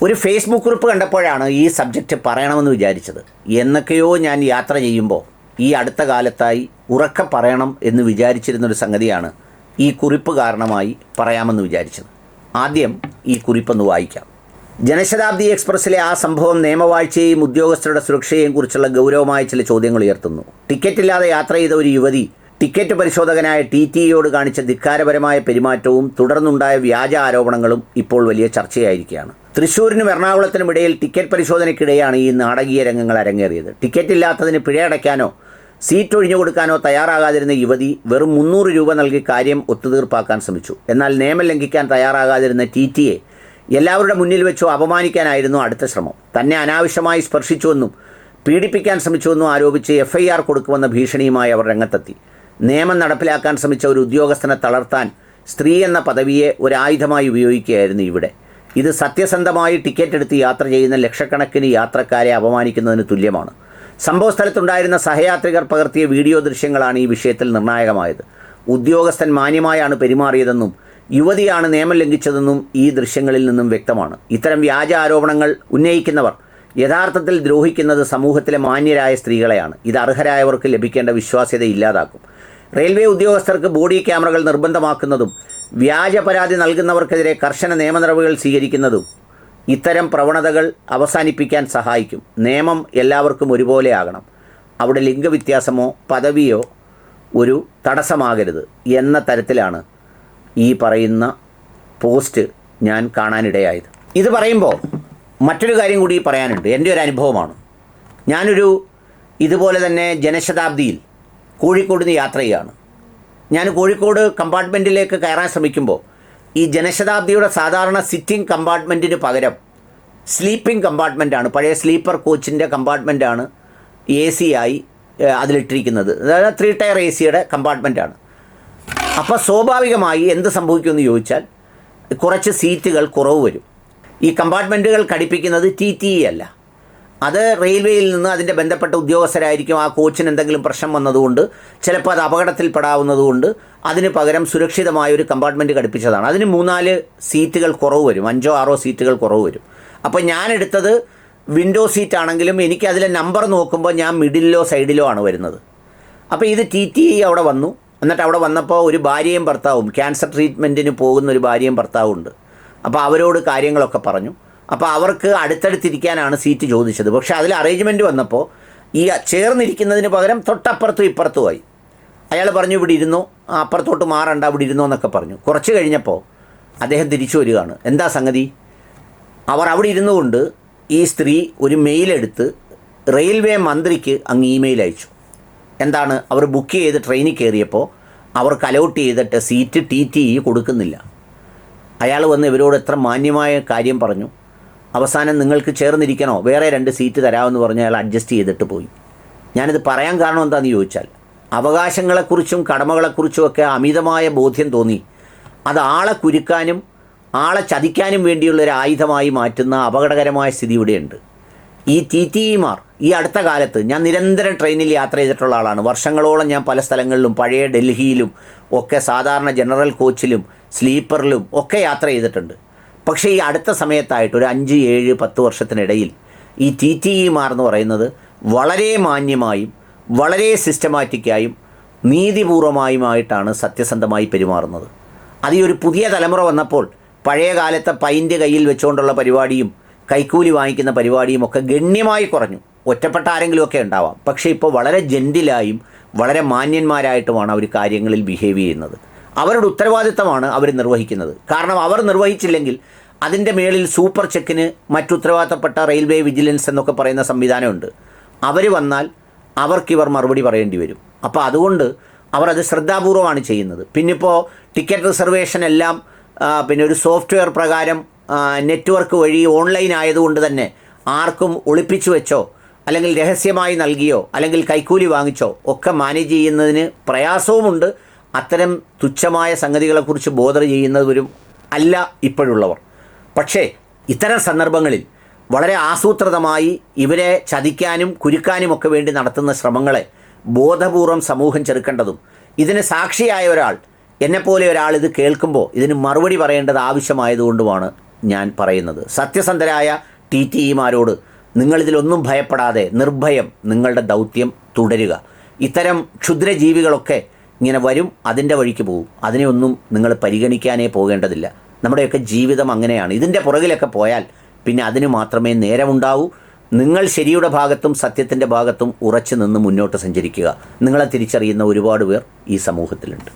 ഒരു ഫേസ്ബുക്ക് കുറിപ്പ് കണ്ടപ്പോഴാണ് ഈ സബ്ജക്റ്റ് പറയണമെന്ന് വിചാരിച്ചത്. എന്നൊക്കെയോ ഞാൻ യാത്ര ചെയ്യുമ്പോൾ ഈ അടുത്ത കാലത്തായി ഉറക്കെ പറയണം എന്ന് വിചാരിച്ചിരുന്നൊരു സംഗതിയാണ് ഈ കുറിപ്പ് കാരണമായി പറയാമെന്ന് വിചാരിച്ചത്. ആദ്യം ഈ കുറിപ്പൊന്ന് വായിക്കാം. ജനശതാബ്ദി എക്സ്പ്രസ്സിലെ ആ സംഭവം നിയമവാഴ്ചയെയും ഉദ്യോഗസ്ഥരുടെ സുരക്ഷയെയും കുറിച്ചുള്ള ഗൗരവമായ ചില ചോദ്യങ്ങൾ ഉയർത്തുന്നു. ടിക്കറ്റില്ലാതെ യാത്ര ചെയ്ത ഒരു യുവതി ടിക്കറ്റ് പരിശോധകനായ TTEയോട് കാണിച്ച ധിക്കാരപരമായ പെരുമാറ്റവും തുടർന്നുണ്ടായ വ്യാജ ആരോപണങ്ങളും ഇപ്പോൾ വലിയ ചർച്ചയായിരിക്കുകയാണ്. തൃശ്ശൂരിനും എറണാകുളത്തിനും ഇടയിൽ ടിക്കറ്റ് പരിശോധനയ്ക്കിടെയാണ് ഈ നാടകീയ രംഗങ്ങൾ അരങ്ങേറിയത്. ടിക്കറ്റ് ഇല്ലാത്തതിന് പിഴയടയ്ക്കാനോ സീറ്റ് ഒഴിഞ്ഞു കൊടുക്കാനോ തയ്യാറാകാതിരുന്ന യുവതി വെറും 300 രൂപ നൽകി കാര്യം ഒത്തുതീർപ്പാക്കാൻ ശ്രമിച്ചു. എന്നാൽ നിയമം ലംഘിക്കാൻ തയ്യാറാകാതിരുന്ന TTE എല്ലാവരുടെ മുന്നിൽ വെച്ചോ അപമാനിക്കാനായിരുന്നു അടുത്ത ശ്രമം. തന്നെ അനാവശ്യമായി സ്പർശിച്ചുവെന്നും പീഡിപ്പിക്കാൻ ശ്രമിച്ചുവെന്നും ആരോപിച്ച് FIR കൊടുക്കുമെന്ന ഭീഷണിയുമായി അവർ രംഗത്തെത്തി. നിയമം നടപ്പിലാക്കാൻ ശ്രമിച്ച ഒരു ഉദ്യോഗസ്ഥനെ തളർത്താൻ സ്ത്രീ എന്ന പദവിയെ ഒരായുധമായി ഉപയോഗിക്കുകയായിരുന്നു ഇവിടെ. ഇത് സത്യസന്ധമായി ടിക്കറ്റ് എടുത്ത് യാത്ര ചെയ്യുന്ന ലക്ഷക്കണക്കിന് യാത്രക്കാരെ അപമാനിക്കുന്നതിന് തുല്യമാണ്. സംഭവസ്ഥലത്തുണ്ടായിരുന്ന സഹയാത്രികർ പകർത്തിയ വീഡിയോ ദൃശ്യങ്ങളാണ് ഈ വിഷയത്തിൽ നിർണായകമായത്. ഉദ്യോഗസ്ഥൻ മാന്യമായാണ് പെരുമാറിയതെന്നും യുവതിയാണ് നിയമം ലംഘിച്ചതെന്നും ഈ ദൃശ്യങ്ങളിൽ നിന്നും വ്യക്തമാണ്. ഇത്തരം വ്യാജ ആരോപണങ്ങൾ ഉന്നയിക്കുന്നവർ യഥാർത്ഥത്തിൽ ദ്രോഹിക്കുന്നത് സമൂഹത്തിലെ മാന്യരായ സ്ത്രീകളെയാണ്. ഇത് അർഹരായവർക്ക് ലഭിക്കേണ്ട വിശ്വാസ്യത ഇല്ലാതാക്കും. റെയിൽവേ ഉദ്യോഗസ്ഥർക്ക് ബോഡി ക്യാമറകൾ നിർബന്ധമാക്കുന്നതും വ്യാജ പരാതി നൽകുന്നവർക്കെതിരെ കർശന നിയമ നടപടികൾ സ്വീകരിക്കുന്നതും ഇത്തരം പ്രവണതകൾ അവസാനിപ്പിക്കാൻ സഹായിക്കും. നിയമം എല്ലാവർക്കും ഒരുപോലെ ആകണം. അവിടെ ലിംഗവ്യത്യാസമോ പദവിയോ ഒരു തടസ്സമാകരുത് എന്ന തരത്തിലാണ് ഈ പറയുന്ന പോസ്റ്റ് ഞാൻ കാണാനിടയായത്. ഇത് പറയുമ്പോൾ മറ്റൊരു കാര്യം കൂടി പറയാനുണ്ട്. എൻ്റെ ഒരു അനുഭവമാണ്. ഞാനൊരു ഇതുപോലെ തന്നെ ജനശതാബ്ദിയിൽ കോഴിക്കോട് നിന്ന് യാത്ര ചെയ്യുകയാണ്. ഞാൻ കോഴിക്കോട് കമ്പാർട്ട്മെൻറ്റിലേക്ക് കയറാൻ ശ്രമിക്കുമ്പോൾ ഈ ജനശതാബ്ദിയുടെ സാധാരണ സിറ്റിംഗ് കമ്പാർട്ട്മെൻറ്റിന് സ്ലീപ്പിംഗ് കമ്പാർട്ട്മെൻറ്റാണ്. പഴയ സ്ലീപ്പർ കോച്ചിൻ്റെ കമ്പാർട്ട്മെൻറ്റാണ് AC ആയി അതിലിട്ടിരിക്കുന്നത്. അതായത് 3 ടയർ ACയുടെ കമ്പാർട്ട്മെൻറ്റാണ്. അപ്പോൾ സ്വാഭാവികമായി എന്ത് സംഭവിക്കുമെന്ന് ചോദിച്ചാൽ കുറച്ച് സീറ്റുകൾ കുറവ് വരും. ഈ കമ്പാർട്ട്മെൻറ്റുകൾ ഘടിപ്പിക്കുന്നത് TTE അല്ല, അത് റെയിൽവേയിൽ നിന്ന് അതിൻ്റെ ബന്ധപ്പെട്ട ഉദ്യോഗസ്ഥരായിരിക്കും. ആ കോച്ചിന് എന്തെങ്കിലും പ്രശ്നം വന്നതുകൊണ്ട് ചിലപ്പോൾ അത് അപകടത്തിൽപ്പെടാവുന്നതുകൊണ്ട് അതിന് പകരം സുരക്ഷിതമായ ഒരു കമ്പാർട്ട്മെൻറ്റ് ഘടിപ്പിച്ചതാണ്. അതിന് 3-4 സീറ്റുകൾ കുറവ് വരും, 5-6 സീറ്റുകൾ കുറവ് വരും. അപ്പോൾ ഞാൻ എടുത്തത് വിൻഡോ സീറ്റാണെങ്കിലും എനിക്കതിലെ നമ്പർ നോക്കുമ്പോൾ ഞാൻ മിഡിലോ സൈഡിലോ ആണ് വരുന്നത്. അപ്പോൾ ഇത് TTE അവിടെ വന്നു. എന്നിട്ട് അവിടെ വന്നപ്പോൾ ഒരു ഭാര്യയും ഭർത്താവും, ക്യാൻസർ ട്രീറ്റ്മെൻറ്റിന് പോകുന്ന ഒരു ഭാര്യയും ഭർത്താവും ഉണ്ട്. അപ്പോൾ അവരോട് കാര്യങ്ങളൊക്കെ പറഞ്ഞു. അപ്പോൾ അവർക്ക് അടുത്തടുത്തിരിക്കാനാണ് സീറ്റ് ചോദിച്ചത്. പക്ഷേ അതിൽ അറേഞ്ച്മെൻറ്റ് വന്നപ്പോൾ ഈ ചേർന്നിരിക്കുന്നതിന് പകരം തൊട്ടപ്പുറത്തും ഇപ്പുറത്തുമായി. അയാൾ പറഞ്ഞു ഇവിടെ ഇരുന്നോ, അപ്പുറത്തോട്ട് മാറണ്ട, ഇവിടെ ഇരുന്നോ എന്നൊക്കെ പറഞ്ഞു. കുറച്ച് കഴിഞ്ഞപ്പോൾ അദ്ദേഹം തിരിച്ചു വരികയാണ്. എന്താ സംഗതി? അവർ അവിടെ ഇരുന്നു കൊണ്ട് ഈ സ്ത്രീ ഒരു മെയിലെടുത്ത് റെയിൽവേ മന്ത്രിക്ക് അങ്ങ് ഇമെയിൽ അയച്ചു. എന്താണ്? അവർ ബുക്ക് ചെയ്ത് ട്രെയിനിൽ കയറിയപ്പോൾ അവർക്ക് അലോട്ട് ചെയ്തിട്ട് സീറ്റ് TTE കൊടുക്കുന്നില്ല. അയാൾ വന്ന് ഇവരോട് എത്ര മാന്യമായ കാര്യം പറഞ്ഞു. അവസാനം നിങ്ങൾക്ക് ചേർന്നിരിക്കണോ, വേറെ 2 സീറ്റ് തരാമെന്ന് പറഞ്ഞ് അയാൾ അഡ്ജസ്റ്റ് ചെയ്തിട്ട് പോയി. ഞാനിത് പറയാൻ കാരണം എന്താണെന്ന് ചോദിച്ചാൽ അവകാശങ്ങളെക്കുറിച്ചും കടമകളെക്കുറിച്ചുമൊക്കെ അമിതമായ ബോധ്യം തോന്നി അത് ആളെ കുരുക്കാനും ആളെ ചതിക്കാനും വേണ്ടിയുള്ളൊരു ആയുധമായി മാറ്റുന്ന അപകടകരമായ സ്ഥിതി ഇവിടെയുണ്ട്. ഈ TTEമാർ ഈ അടുത്ത കാലത്ത്, ഞാൻ നിരന്തരം ട്രെയിനിൽ യാത്ര ചെയ്തിട്ടുള്ള ആളാണ്. വർഷങ്ങളോളം ഞാൻ പല സ്ഥലങ്ങളിലും പഴയ ഡൽഹിയിലും ഒക്കെ സാധാരണ ജനറൽ കോച്ചിലും സ്ലീപ്പറിലും ഒക്കെ യാത്ര ചെയ്തിട്ടുണ്ട്. പക്ഷേ ഈ അടുത്ത സമയത്തായിട്ട് ഒരു 5, 7, 10 വർഷത്തിനിടയിൽ ഈ TTEമാർ എന്ന് പറയുന്നത് വളരെ മാന്യമായും വളരെ സിസ്റ്റമാറ്റിക്കായും നീതിപൂർവമായുമായിട്ടാണ് സത്യസന്ധമായി പെരുമാറുന്നത്. അത് ഈ ഒരു പുതിയ തലമുറ വന്നപ്പോൾ പഴയ കാലത്തെ പൈൻ്റ് കയ്യിൽ വെച്ചുകൊണ്ടുള്ള പരിപാടിയും കൈക്കൂലി വാങ്ങിക്കുന്ന പരിപാടിയും ഒക്കെ ഗണ്യമായി കുറഞ്ഞു. ഒറ്റപ്പെട്ട ആരെങ്കിലുമൊക്കെ ഉണ്ടാവാം. പക്ഷേ ഇപ്പോൾ വളരെ ജെൻറ്റിലായും വളരെ മാന്യന്മാരായിട്ടുമാണ് അവർ കാര്യങ്ങളിൽ ബിഹേവ് ചെയ്യുന്നത്. അവരുടെ ഉത്തരവാദിത്തമാണ് അവർ നിർവഹിക്കുന്നത്. കാരണം അവർ നിർവഹിച്ചില്ലെങ്കിൽ അതിൻ്റെ മേളിൽ സൂപ്പർ ചെക്കിന് മറ്റുത്തരവാദിത്തപ്പെട്ട റെയിൽവേ വിജിലൻസ് എന്നൊക്കെ പറയുന്ന സംവിധാനമുണ്ട്. അവർ വന്നാൽ അവർക്കിവർ മറുപടി പറയേണ്ടി വരും. അപ്പോൾ അതുകൊണ്ട് അവർ അത് ശ്രദ്ധാപൂർവമാണ് ചെയ്യുന്നത്. പിന്നിപ്പോൾ ടിക്കറ്റ് റിസർവേഷൻ എല്ലാം പിന്നെ ഒരു സോഫ്റ്റ്വെയർ പ്രകാരം നെറ്റ്വർക്ക് വഴി ഓൺലൈൻ ആയതുകൊണ്ട് തന്നെ ആർക്കും ഒളിപ്പിച്ചു വെച്ചോ അല്ലെങ്കിൽ രഹസ്യമായി നൽകിയോ അല്ലെങ്കിൽ കൈക്കൂലി വാങ്ങിച്ചോ ഒക്കെ മാനേജ് ചെയ്യുന്നതിന് പ്രയാസവുമുണ്ട്. അത്തരം തുച്ഛമായ സംഗതികളെക്കുറിച്ച് ബോധർ ചെയ്യുന്നവരും അല്ല ഇപ്പോഴുള്ളവർ. പക്ഷേ ഇത്തരം സന്ദർഭങ്ങളിൽ വളരെ ആസൂത്രിതമായി ഇവരെ ചതിക്കാനും കുരുക്കാനുമൊക്കെ വേണ്ടി നടത്തുന്ന ശ്രമങ്ങളെ ബോധപൂർവം സമൂഹം ചെറുക്കേണ്ടതും ഇതിന് സാക്ഷിയായ ഒരാൾ, എന്നെപ്പോലെ ഒരാൾ ഇത് കേൾക്കുമ്പോൾ ഇതിന് മറുപടി പറയേണ്ടത് ആവശ്യമായതുകൊണ്ടുമാണ് ഞാൻ പറയുന്നത്. സത്യസന്ധരായ TTEമാരോട് നിങ്ങളിതിലൊന്നും ഭയപ്പെടാതെ നിർഭയം നിങ്ങളുടെ ദൗത്യം തുടരുക. ഇത്തരം ക്ഷുദ്രജീവികളൊക്കെ ഇങ്ങനെ വരും, അതിൻ്റെ വഴിക്ക് പോകും. അതിനെയൊന്നും നിങ്ങൾ പരിഗണിക്കാനേ പോകേണ്ടതില്ല. നമ്മുടെയൊക്കെ ജീവിതം അങ്ങനെയാണ്. ഇതിൻ്റെ പുറകിലൊക്കെ പോയാൽ പിന്നെ അതിന് മാത്രമേ നേരമുണ്ടാവൂ. നിങ്ങൾ ശരിയുടെ ഭാഗത്തും സത്യത്തിൻ്റെ ഭാഗത്തും ഉറച്ചു നിന്ന് മുന്നോട്ട് സഞ്ചരിക്കുക. നിങ്ങളെ തിരിച്ചറിയുന്ന ഒരുപാട് പേർ ഈ സമൂഹത്തിലുണ്ട്.